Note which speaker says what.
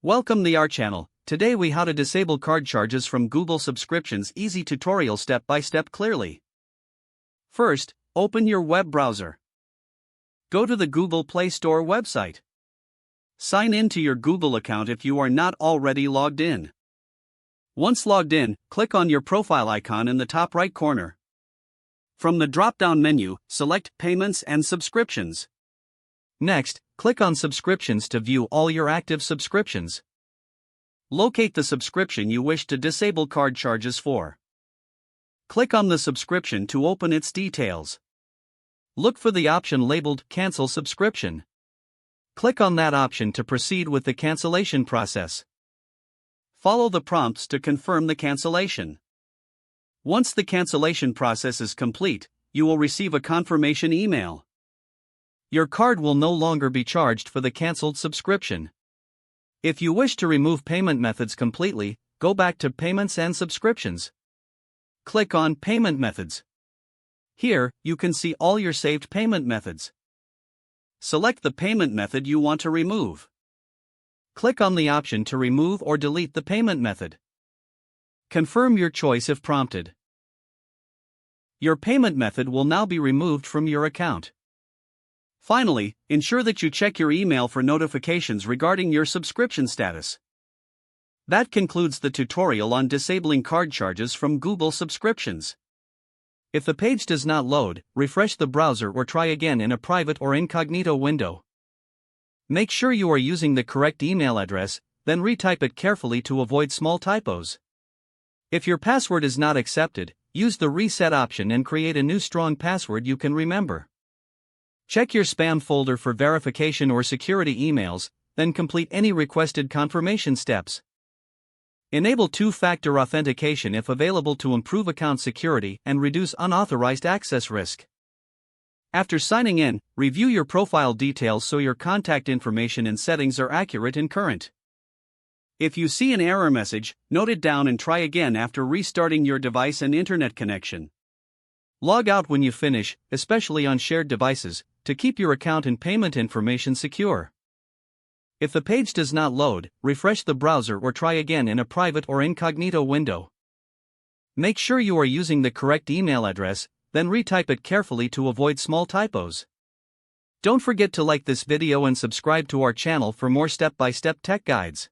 Speaker 1: Welcome to our channel. Today we how to disable card charges from Google subscriptions. Easy tutorial step by step clearly. First, open your web browser. Go to the Google Play Store website. Sign in to your Google account if you are not already logged in. Once logged in, click on your profile icon in the top right corner. From the drop-down menu, select Payments and Subscriptions. Next, click on Subscriptions to view all your active subscriptions. Locate the subscription you wish to disable card charges for. Click on the subscription to open its details. Look for the option labeled Cancel Subscription. Click on that option to proceed with the cancellation process. Follow the prompts to confirm the cancellation. Once the cancellation process is complete, you will receive a confirmation email. Your card will no longer be charged for the canceled subscription. If you wish to remove payment methods completely, go back to Payments and Subscriptions. Click on Payment Methods. Here, you can see all your saved payment methods. Select the payment method you want to remove. Click on the option to remove or delete the payment method. Confirm your choice if prompted. Your payment method will now be removed from your account. Finally, ensure that you check your email for notifications regarding your subscription status. That concludes the tutorial on disabling card charges from Google subscriptions. If the page does not load, refresh the browser or try again in a private or incognito window. Make sure you are using the correct email address, then retype it carefully to avoid small typos. If your password is not accepted, use the reset option and create a new strong password you can remember. Check your spam folder for verification or security emails, then complete any requested confirmation steps. Enable two-factor authentication if available to improve account security and reduce unauthorized access risk. After signing in, review your profile details so your contact information and settings are accurate and current. If you see an error message, note it down and try again after restarting your device and internet connection. Log out when you finish, especially on shared devices, to keep your account and payment information secure. If the page does not load, refresh the browser or try again in a private or incognito window. Make sure you are using the correct email address, then retype it carefully to avoid small typos. Don't forget to like this video and subscribe to our channel for more step-by-step tech guides.